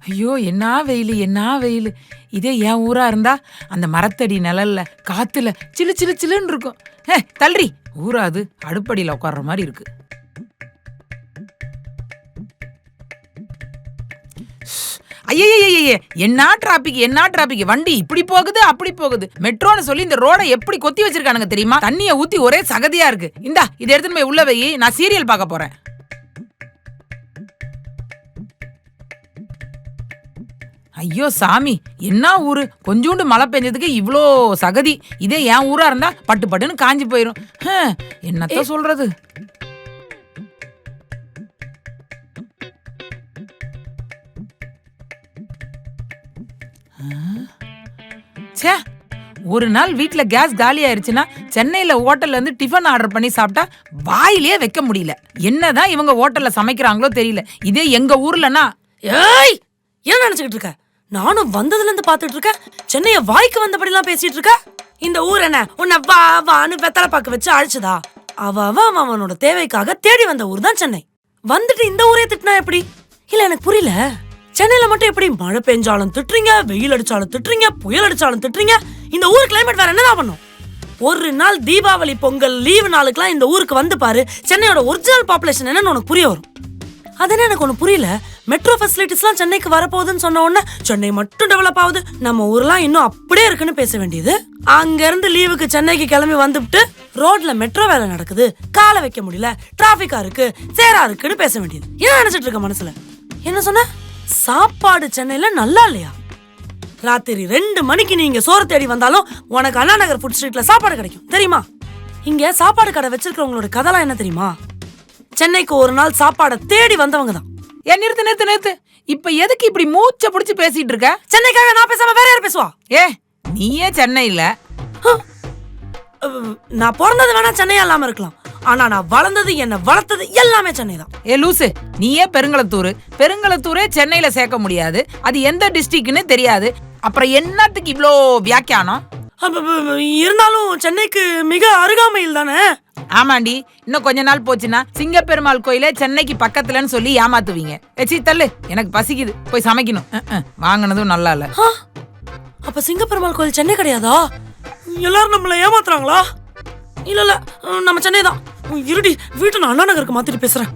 ஐயோ என்ன வெயில் என்ன வெயில். இதே என் ஊரா இருந்தா அந்த மரத்தடி நிழல்ல காத்துல சிலு சிலு சிலுன்னு இருக்கும். தள்ளுறி ஊரா அது அடுப்படியில உட்கார்ற மாதிரி இருக்கு. ஐயே என்ன டிராபிக் என்ன டிராபிக். வண்டி இப்படி போகுது அப்படி போகுது. மெட்ரோன்னு சொல்லி இந்த ரோட எப்படி கொத்தி வச்சிருக்கானுங்க தெரியுமா? தண்ணிய ஊத்தி ஒரே சகதியா இருக்கு. இந்தா இதை எடுத்துன்னு போய் உள்ள வை, நான் சீரியல் பார்க்க போறேன். ஐயோ சாமி என்ன ஊரு, கொஞ்சோண்டு மழை பெஞ்சதுக்கு இவ்வளோ சகதி. இதே என் ஊரா இருந்தா பட்டு பட்டுன்னு காஞ்சி போயிரும். என்னத்த சொல்றது. சே, ஒரு நாள் வீட்டுல கேஸ் காலி ஆயிருச்சுன்னா சென்னையில ஹோட்டல்ல இருந்து டிஃபன் ஆர்டர் பண்ணி சாப்பிட்டா வாயிலேயே வைக்க முடியல. என்னதான் இவங்க ஹோட்டல்ல சமைக்கிறாங்களோ தெரியல. இதே எங்க ஊர்லனா ஏய் என்ன நினைச்சுக்கிட்டு இருக்க? நானும் வந்ததுல இருந்து பாத்துட்டு இருக்கேன். சென்னைய வாய்க்கு வந்தபடிலாம் பேசிட்டு இருக்க. இந்த ஊர் என்ன உன்னை வா வான்னு வெத்தலை பாக்க வச்சு அழைச்சதா? அவனோட தேவைக்காக தேடி வந்த ஊர் தான் சென்னை. வந்துட்டு இந்த ஊரே திட்டினா எப்படி? இல்ல எனக்கு புரியல. சென்னையில மட்டும் எப்படி மழை பெஞ்சாலும் திட்டுறீங்க, வெயில் அடிச்சாலும் திட்டுறீங்க, புயல் அடிச்சாலும் திட்டுறீங்க. இந்த ஊர் கிளைமேட் வேற என்னதான் பண்ணும்? ஒரு நாள் தீபாவளி பொங்கல் லீவு நாளுக்குலாம் இந்த ஊருக்கு வந்து பாரு, சென்னையோட ஒரிஜினல் பாப்புலேஷன் என்னன்னு உனக்கு புரிய வரும். அதனே எனக்கு ஒண்ணு புரியல. மெட்ரோ ஃபெசிலிட்டிஸ்லாம் சென்னைக்கு வரப்போகுதுன்னு சொன்ன உடனே சென்னை மட்டும் டெவலப் ஆகுது, நம்ம ஊர்லாம் இன்னும் அப்படியே இருக்குன்னு பேச வேண்டியது. அங்க இருந்து லீவுக்கு சென்னைக்கு கிளம்பி வந்துட்டு ரோட்ல மெட்ரோ வேலை நடக்குது, காலை வைக்க முடியல, டிராபிக்கா இருக்கு, சேரா இருக்குன்னு பேச வேண்டியது. என்ன நினைச்சிட்டு இருக்க மனசுல? என்ன சொன்ன? சாப்பாடு சென்னையில நல்லா இல்லையா? ராத்திரி 2 மணிக்கு நீங்க சோறு தேடி வந்தாலும் உனக்கு அண்ணா நகர் ஃபுட் ஸ்ட்ரீட்ல சாப்பாடு கிடைக்கும் தெரியுமா? இங்க சாப்பாடு கடை வச்சிருக்கிறவங்களோட கதைலாம் என்ன தெரியுமா? சென்னைக்கு ஒரு நாள் சாப்பாடை தேடி வந்தவங்க தான். ஏன் நிறுத்து. இப்ப எதுக்கு இப்படி மூச்சை பிடிச்சு பேசிட்டு இருக்க? சென்னைக்காக நான் பேசாம வேற யார் பேசுவா? நீயே சென்னையில. நான் பிறந்தது வேணா சென்னையா இல்லாம இருக்கலாம், ஆனா நான் வளர்ந்தது என்ன வளர்த்தது எல்லாமே சென்னை தான். லூசு, நீயே பெருங்களத்தூரே சென்னையில சேர்க்க முடியாது. அது எந்த டிஸ்ட்ரிக்ட்னு தெரியாது. அப்புறம் என்னத்துக்கு இவ்ளோ வியாக்கியானம்? இருந்தாலும் சென்னைக்கு மிக அருகாமையில் தானே. ஆமாண்டி, இன்னும் கொஞ்ச நாள் போச்சுன்னா சிங்கப்பெருமாள் கோயிலே சென்னைக்கு பக்கத்துலன்னு சொல்லி ஏமாத்துவீங்க. எச்சி தள்ளு, எனக்கு பசிக்குது, போய் சமைக்கணும். வாங்கினதும் நல்லா இல்ல. அப்ப சிங்கப்பெருமாள் கோயில் சென்னை கிடையாதா? எல்லாரும் நம்மள ஏமாத்துறாங்களா? இல்ல நம்ம சென்னை தான். இருடி, வீட்டை நான் அண்ணா நகருக்கு மாத்திட்டு பேசுறேன்.